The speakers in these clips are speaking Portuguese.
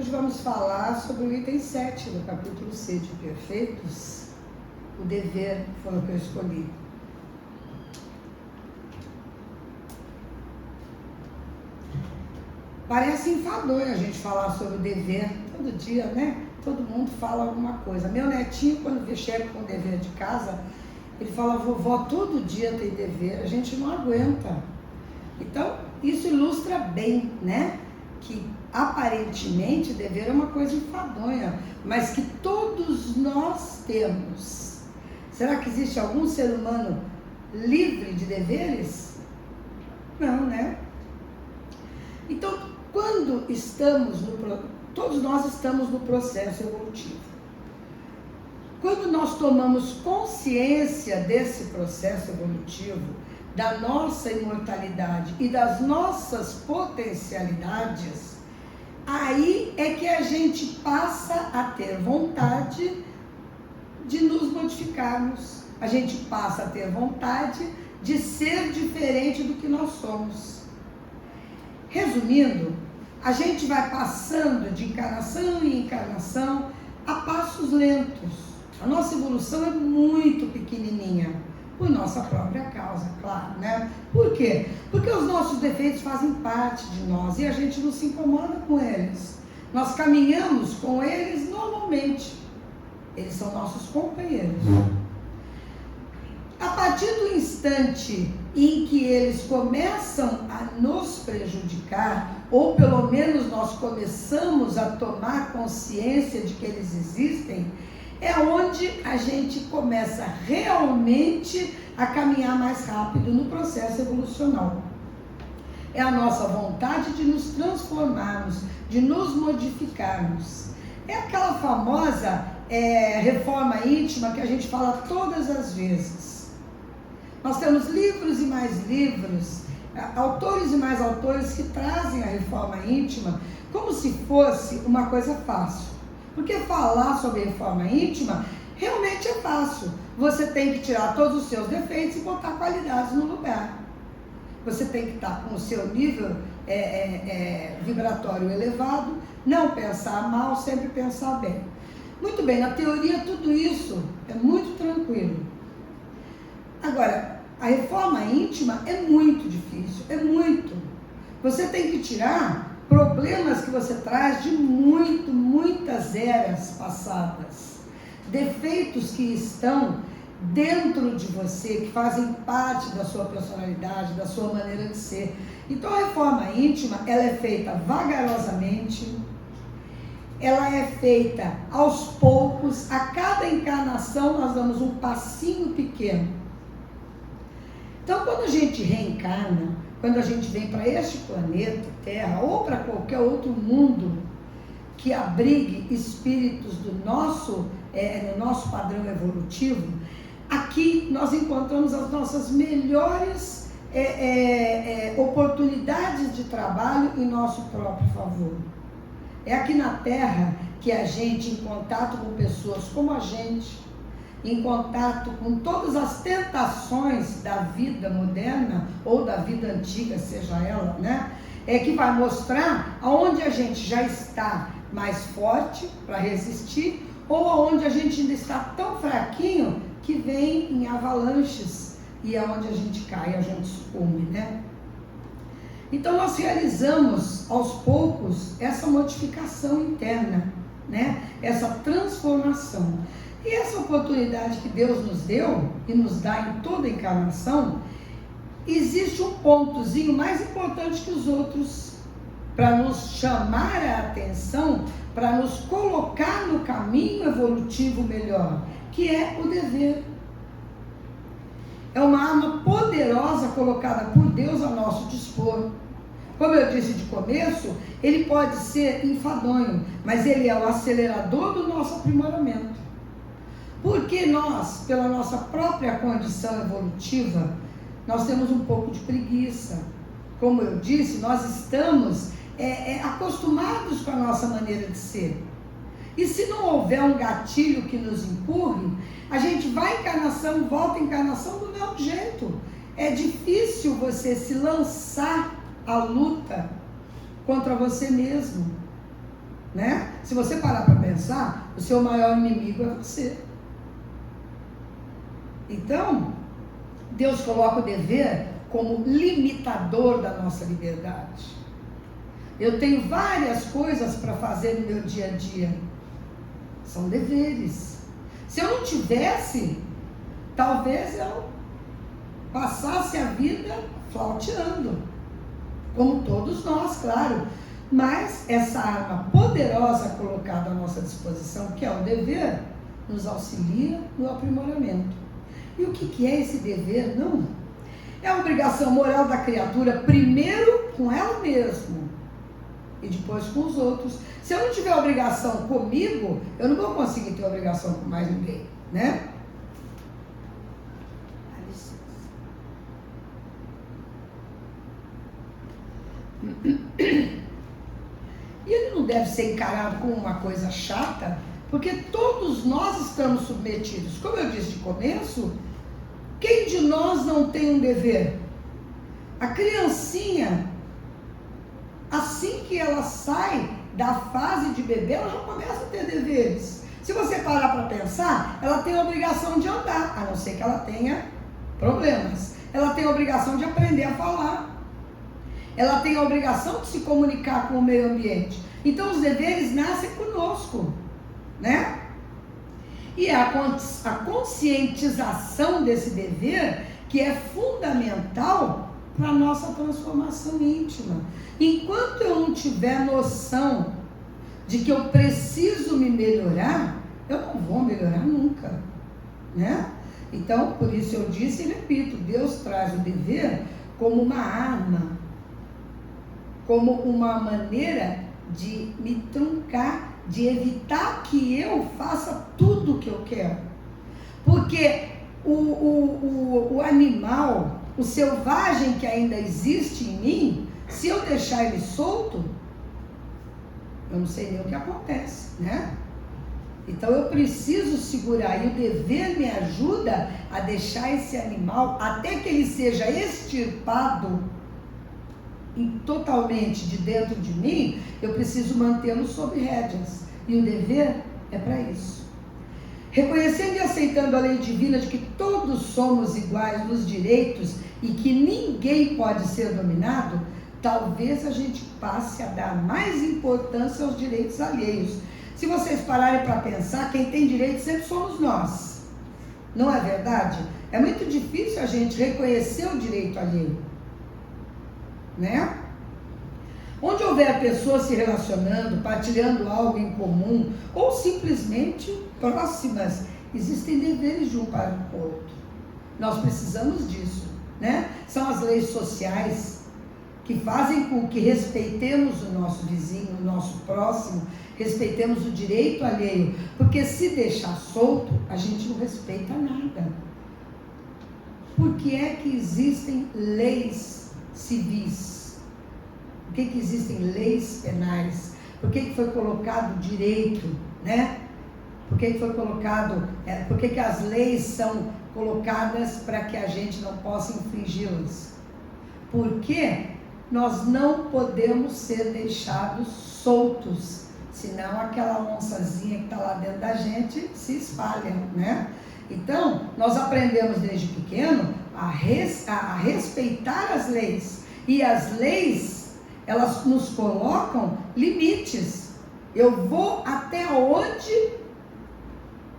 hoje vamos falar sobre o item 7 do capítulo C de Perfeitos. O dever foi o que eu escolhi. Parece enfadonho a gente falar sobre o dever todo dia, né? Todo mundo fala alguma coisa. Meu netinho, quando chega com o dever de casa, ele fala: vovó, todo dia tem dever. A gente não aguenta. Então, isso ilustra bem, né? Que aparentemente dever é uma coisa enfadonha, mas que todos nós temos. Será que existe algum ser humano livre de deveres? Não, né? Então, quando todos nós estamos no processo evolutivo. Quando nós tomamos consciência desse processo evolutivo, da nossa imortalidade e das nossas potencialidades, aí é que a gente passa a ter vontade de nos modificarmos. A gente passa a ter vontade de ser diferente do que nós somos. Resumindo, a gente vai passando de encarnação em encarnação a passos lentos. A nossa evolução é muito pequenininha, por nossa própria causa, claro, né? Por quê? Porque os nossos defeitos fazem parte de nós e a gente não se incomoda com eles. Nós caminhamos com eles normalmente. Eles são nossos companheiros. A partir do instante em que eles começam a nos prejudicar, ou pelo menos nós começamos a tomar consciência de que eles existem, é onde a gente começa realmente a caminhar mais rápido no processo evolucional. É a nossa vontade de nos transformarmos, de nos modificarmos. É aquela famosa reforma íntima que a gente fala todas as vezes. Nós temos livros e mais livros, autores e mais autores que trazem a reforma íntima como se fosse uma coisa fácil. Porque falar sobre reforma íntima realmente é fácil. Você tem que tirar todos os seus defeitos e botar qualidades no lugar. Você tem que estar com o seu nível vibratório elevado, não pensar mal, sempre pensar bem. Muito bem, na teoria tudo isso é muito tranquilo. Agora, a reforma íntima é muito difícil, é muito. Você tem que tirar problemas que você traz de muitas eras passadas. Defeitos que estão dentro de você, que fazem parte da sua personalidade, da sua maneira de ser. Então a reforma íntima, ela é feita vagarosamente, ela é feita aos poucos, a cada encarnação nós damos um passinho pequeno. Então, quando a gente reencarna, quando a gente vem para este planeta, Terra, ou para qualquer outro mundo que abrigue espíritos do no nosso padrão evolutivo, aqui nós encontramos as nossas melhores oportunidades de trabalho em nosso próprio favor. É aqui na Terra que a gente, em contato com pessoas como a gente, em contato com todas as tentações da vida moderna ou da vida antiga, seja ela, né? É que vai mostrar aonde a gente já está mais forte para resistir ou aonde a gente ainda está tão fraquinho que vem em avalanches e é onde a gente cai, a gente sucumbe, né? Então nós realizamos aos poucos essa modificação interna, né? Essa transformação. E essa oportunidade que Deus nos deu e nos dá em toda encarnação, existe um pontozinho mais importante que os outros para nos chamar a atenção, para nos colocar no caminho evolutivo melhor, que é o dever. É uma arma poderosa colocada por Deus a nosso dispor. Como eu disse de começo, ele pode ser enfadonho, mas ele é o acelerador do nosso aprimoramento. Porque nós, pela nossa própria condição evolutiva, nós temos um pouco de preguiça. Como eu disse, nós estamos acostumados com a nossa maneira de ser. E se não houver um gatilho que nos empurre, a gente vai encarnação, volta encarnação do mesmo jeito. É difícil você se lançar à luta contra você mesmo. né? Se você parar para pensar, o seu maior inimigo é você. Então, Deus coloca o dever como limitador da nossa liberdade. Eu tenho várias coisas para fazer no meu dia a dia. São deveres. Se eu não tivesse, talvez eu passasse a vida flauteando. Como todos nós, claro. Mas essa arma poderosa colocada à nossa disposição, que é o dever, nos auxilia no aprimoramento. E o que é esse dever? Não. É a obrigação moral da criatura, primeiro com ela mesma e depois com os outros. Se eu não tiver obrigação comigo, eu não vou conseguir ter obrigação com mais ninguém, né? E ele não deve ser encarado como uma coisa chata, porque todos nós estamos submetidos. Como eu disse de começo, quem de nós não tem um dever? A criancinha, assim que ela sai da fase de bebê, ela já começa a ter deveres. Se você parar para pensar, ela tem a obrigação de andar, a não ser que ela tenha problemas. Ela tem a obrigação de aprender a falar. Ela tem a obrigação de se comunicar com o meio ambiente. Então os deveres nascem conosco, né? E é a conscientização desse dever que é fundamental para a nossa transformação íntima. Enquanto eu não tiver noção de que eu preciso me melhorar, eu não vou melhorar nunca, né? Então, por isso eu disse e repito, Deus traz o dever como uma arma, como uma maneira de me truncar, de evitar que eu faça tudo o que eu quero. Porque o animal, o selvagem que ainda existe em mim, se eu deixar ele solto, eu não sei nem o que acontece, né? Então eu preciso segurar, e o dever me ajuda a deixar esse animal, até que ele seja extirpado totalmente de dentro de mim, eu preciso mantê-lo sob rédeas. E o dever é para isso. Reconhecendo e aceitando a lei divina de que todos somos iguais nos direitos e que ninguém pode ser dominado, talvez a gente passe a dar mais importância aos direitos alheios. Se vocês pararem para pensar, quem tem direito sempre somos nós. Não é verdade? É muito difícil a gente reconhecer o direito alheio, né? Onde houver pessoas se relacionando, partilhando algo em comum, ou simplesmente próximas, existem deveres de um para o outro. Nós precisamos disso, né? São as leis sociais que fazem com que respeitemos o nosso vizinho, o nosso próximo, respeitemos o direito alheio, porque se deixar solto, a gente não respeita nada. Por que é que existem leis civis? Por que existem leis penais? Por que foi colocado direito, né? Por que foi colocado, por que as leis são colocadas para que a gente não possa infringi-las? Porque nós não podemos ser deixados soltos, senão aquela onçazinha que está lá dentro da gente se espalha, né? Então, nós aprendemos desde pequeno a respeitar as leis. E as leis, elas nos colocam limites. Eu vou até onde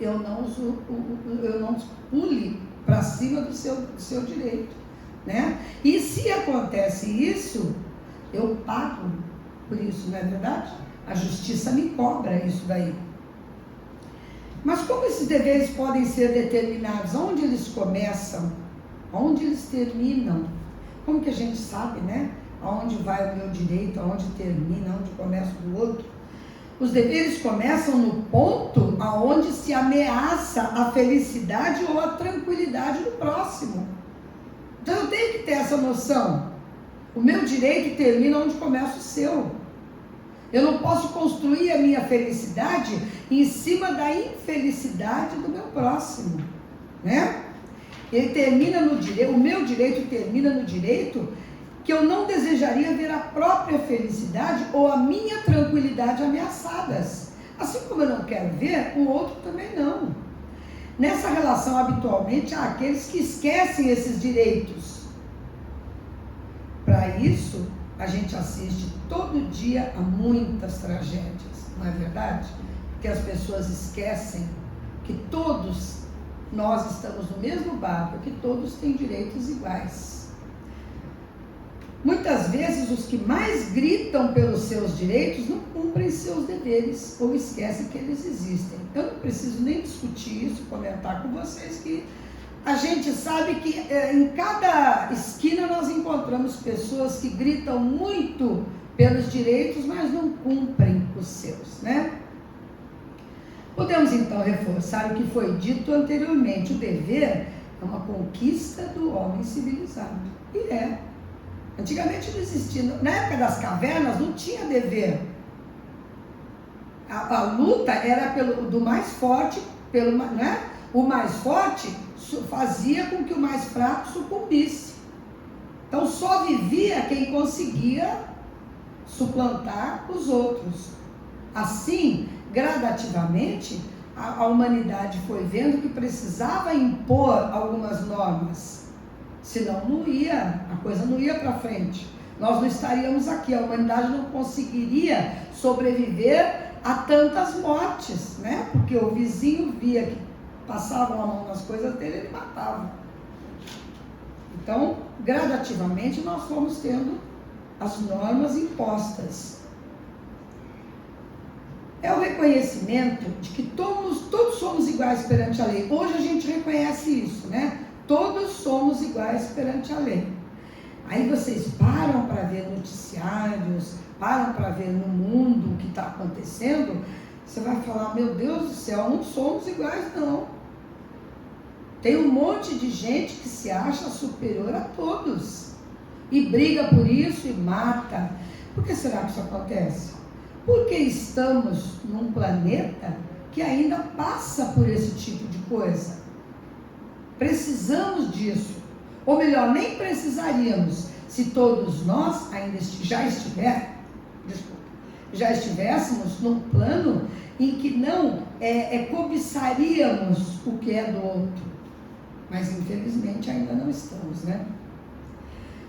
eu não pule para cima do seu direito, né? E se acontece isso, eu pago por isso, não é verdade? A justiça me cobra isso daí. Mas como esses deveres podem ser determinados? Onde eles começam? Onde eles terminam? Como que a gente sabe, né? Aonde vai o meu direito, aonde termina, aonde começa o outro? Os deveres começam no ponto aonde se ameaça a felicidade ou a tranquilidade do próximo. Então eu tenho que ter essa noção. O meu direito termina onde começa o seu. Eu não posso construir a minha felicidade em cima da infelicidade do meu próximo, né? Ele termina no direito, o meu direito termina no direito que eu não desejaria ver a própria felicidade ou a minha tranquilidade ameaçadas. Assim como eu não quero ver, o outro também não. Nessa relação, habitualmente, há aqueles que esquecem esses direitos. Para isso, a gente assiste todo dia a muitas tragédias, não é verdade? Porque as pessoas esquecem que todos nós estamos no mesmo barco, que todos têm direitos iguais. Muitas vezes os que mais gritam pelos seus direitos não cumprem seus deveres ou esquecem que eles existem. Eu não preciso nem discutir isso, comentar com vocês que a gente sabe que em cada esquina nós encontramos pessoas que gritam muito pelos direitos, mas não cumprem os seus, né? Podemos então reforçar o que foi dito anteriormente. O dever é uma conquista do homem civilizado. E é. Antigamente não existia, na época das cavernas não tinha dever. A luta era do mais forte, né? O mais forte fazia com que o mais fraco sucumbisse. Então só vivia quem conseguia suplantar os outros. Assim, gradativamente, a humanidade foi vendo que precisava impor algumas normas. Senão a coisa não ia para frente. Nós não estaríamos aqui, a humanidade não conseguiria sobreviver a tantas mortes, né? Porque o vizinho via que passavam a mão nas coisas dele, ele matava. Então, gradativamente, nós fomos tendo as normas impostas. É o reconhecimento de que todos somos iguais perante a lei. Hoje a gente reconhece isso, né? Todos somos iguais perante a lei. Aí vocês param para ver noticiários, param para ver no mundo o que está acontecendo, você vai falar, meu Deus do céu, não somos iguais não. Tem um monte de gente que se acha superior a todos. E briga por isso e mata. Por que será que isso acontece? Porque estamos num planeta que ainda passa por esse tipo de coisa. Precisamos disso, ou melhor, nem precisaríamos se todos nós já estivéssemos num plano em que não cobiçaríamos o que é do outro, mas infelizmente ainda não estamos, né?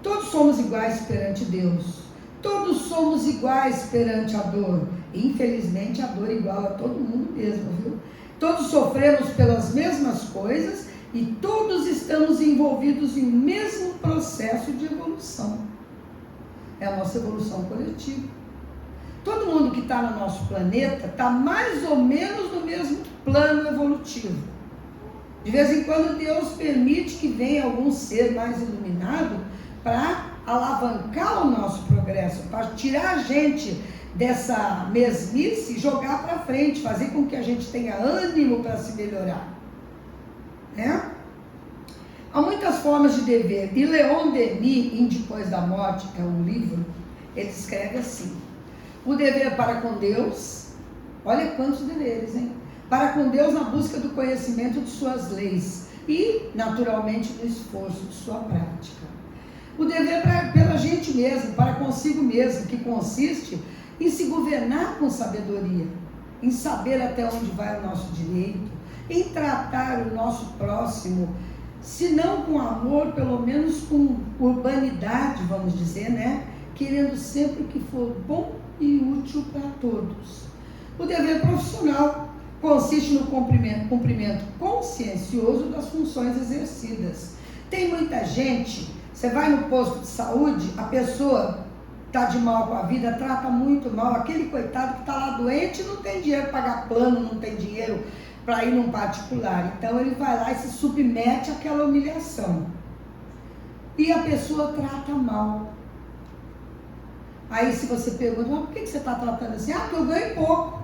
Todos somos iguais perante Deus, todos somos iguais perante a dor, infelizmente a dor iguala a todo mundo mesmo, viu? Todos sofremos pelas mesmas coisas e todos estamos envolvidos em um mesmo processo de evolução. É a nossa evolução coletiva. Todo mundo que está no nosso planeta está mais ou menos no mesmo plano evolutivo. De vez em quando Deus permite que venha algum ser mais iluminado para alavancar o nosso progresso, para tirar a gente dessa mesmice e jogar para frente, fazer com que a gente tenha ânimo para se melhorar. Né? Há muitas formas de dever, e Leon Denis, em Depois da Morte, é um livro, ele escreve assim: o dever para com Deus, olha quantos deveres, hein? Para com Deus na busca do conhecimento de suas leis e, naturalmente, no esforço de sua prática. O dever pela gente mesmo, para consigo mesmo, que consiste em se governar com sabedoria, em saber até onde vai o nosso direito, em tratar o nosso próximo, se não com amor, pelo menos com urbanidade, vamos dizer, né? Querendo sempre o que for bom e útil para todos. O dever profissional consiste no cumprimento consciencioso das funções exercidas. Tem muita gente, você vai no posto de saúde, a pessoa está de mal com a vida, trata muito mal, aquele coitado que está lá doente não tem dinheiro para pagar plano, não tem dinheiro para ir num particular, então ele vai lá e se submete àquela humilhação, e a pessoa trata mal. Aí se você pergunta, mas por que você está tratando assim? Ah, porque eu ganho pouco,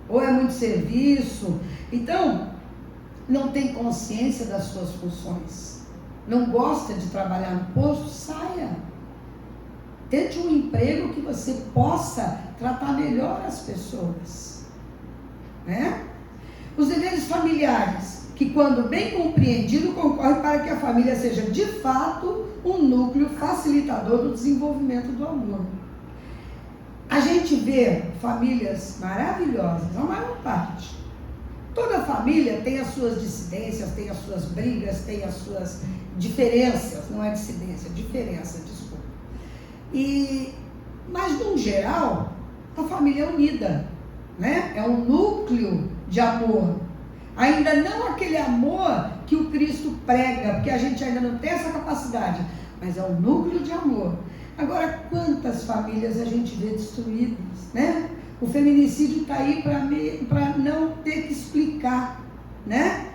ou é muito serviço. Então, não tem consciência das suas funções, não gosta de trabalhar no posto, saia. Tente um emprego que você possa tratar melhor as pessoas. Né? Os deveres familiares, que quando bem compreendido concorre para que a família seja de fato um núcleo facilitador do desenvolvimento do amor. A gente vê famílias maravilhosas, a maior parte. Toda família tem as suas dissidências, tem as suas brigas, tem as suas diferenças, não é dissidência, diferença, desculpa. Mas, no geral, a família é unida, né? É um núcleo de amor. Ainda não aquele amor que o Cristo prega, porque a gente ainda não tem essa capacidade, mas é um núcleo de amor. Agora, quantas famílias a gente vê destruídas, né? O feminicídio está aí para não ter que explicar, né?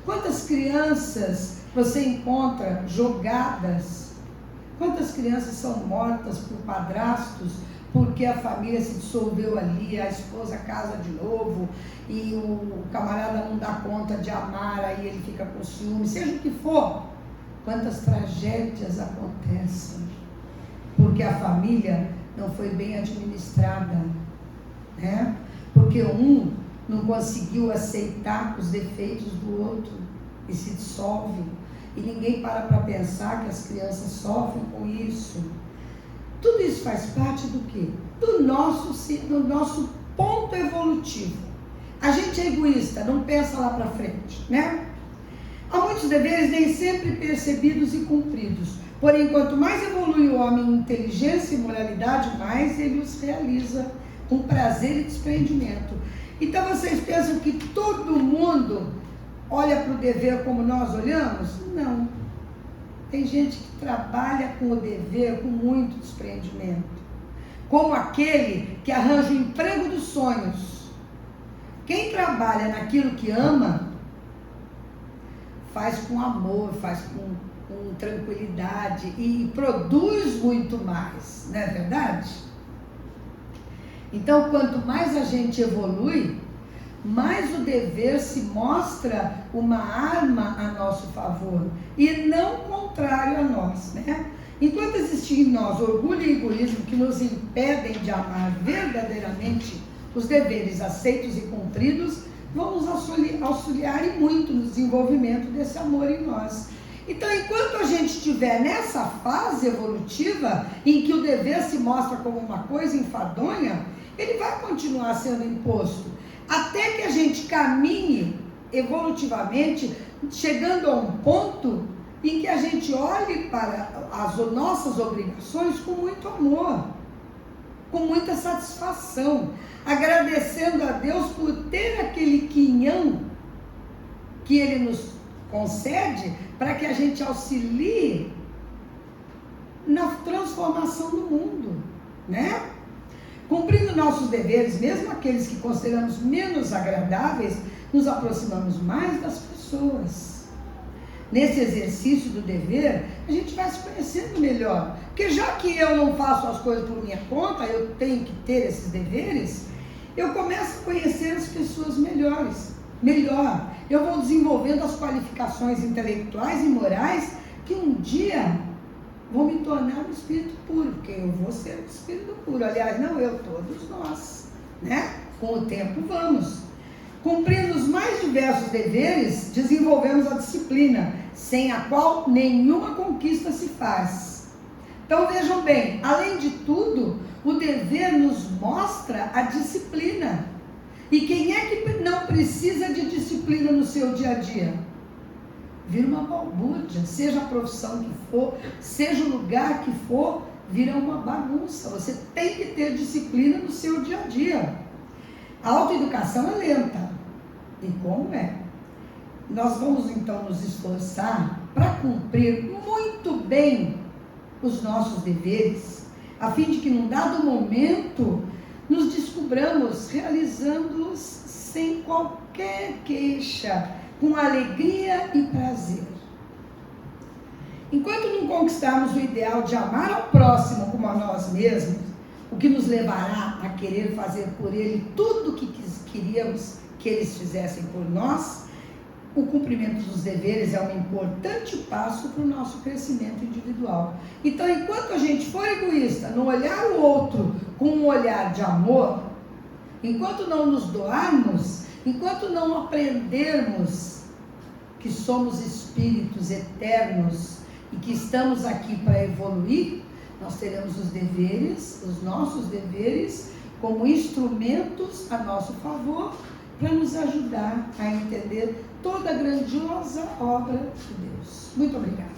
Quantas crianças você encontra jogadas? Quantas crianças são mortas por padrastos porque a família se dissolveu ali, a esposa casa de novo e o camarada não dá conta de amar, aí ele fica com ciúme, seja o que for. Quantas tragédias acontecem porque a família não foi bem administrada, né? Porque um não conseguiu aceitar os defeitos do outro e se dissolve. E ninguém para pensar que as crianças sofrem com isso. Tudo isso faz parte do quê? Do nosso ponto evolutivo. A gente é egoísta, não pensa lá para frente, né? Há muitos deveres nem sempre percebidos e cumpridos. Porém, quanto mais evolui o homem em inteligência e moralidade, mais ele os realiza com prazer e desprendimento. Então vocês pensam que todo mundo olha para o dever como nós olhamos? Não. Tem gente que trabalha com o dever com muito desprendimento. Como aquele que arranja o emprego dos sonhos. Quem trabalha naquilo que ama, faz com amor, faz com tranquilidade e produz muito mais, não é verdade? Então, quanto mais a gente evolui, mais o dever se mostra uma arma a nosso favor e não contrário a nós, né? Enquanto existir em nós orgulho e egoísmo que nos impedem de amar verdadeiramente os deveres aceitos e cumpridos, vamos auxiliar e muito no desenvolvimento desse amor em nós. Então, enquanto a gente estiver nessa fase evolutiva, em que o dever se mostra como uma coisa enfadonha, ele vai continuar sendo imposto, até que a gente caminhe evolutivamente, chegando a um ponto em que a gente olhe para as nossas obrigações com muito amor, com muita satisfação, agradecendo a Deus por ter aquele quinhão que Ele nos concede para que a gente auxilie na transformação do mundo, né? Cumprindo nossos deveres, mesmo aqueles que consideramos menos agradáveis, nos aproximamos mais das pessoas. Nesse exercício do dever, a gente vai se conhecendo melhor. Porque já que eu não faço as coisas por minha conta, eu tenho que ter esses deveres, eu começo a conhecer as pessoas melhor. Eu vou desenvolvendo as qualificações intelectuais e morais que um dia vão me tornar um espírito puro, porque eu vou ser um espírito puro. Aliás, não eu, todos nós, né? Com o tempo vamos. Cumprindo os mais diversos deveres, desenvolvemos a disciplina, sem a qual nenhuma conquista se faz. Então vejam bem, além de tudo, o dever nos mostra a disciplina. E quem é que não precisa de disciplina no seu dia a dia? Vira uma balbúrdia, seja a profissão que for, seja o lugar que for, vira uma bagunça. Você tem que ter disciplina no seu dia a dia. A autoeducação é lenta. E como é? Nós vamos então nos esforçar para cumprir muito bem os nossos deveres, a fim de que num dado momento nos descobramos realizando-os sem qualquer queixa, com alegria e prazer. Enquanto não conquistarmos o ideal de amar ao próximo como a nós mesmos, o que nos levará a querer fazer por ele tudo o que queríamos que eles fizessem por nós, o cumprimento dos deveres é um importante passo para o nosso crescimento individual. Então, enquanto a gente for egoísta, não olhar o outro com um olhar de amor, enquanto não nos doarmos, enquanto não aprendermos que somos espíritos eternos e que estamos aqui para evoluir, nós teremos os deveres, os nossos deveres, como instrumentos a nosso favor, para nos ajudar a entender toda a grandiosa obra de Deus. Muito obrigada.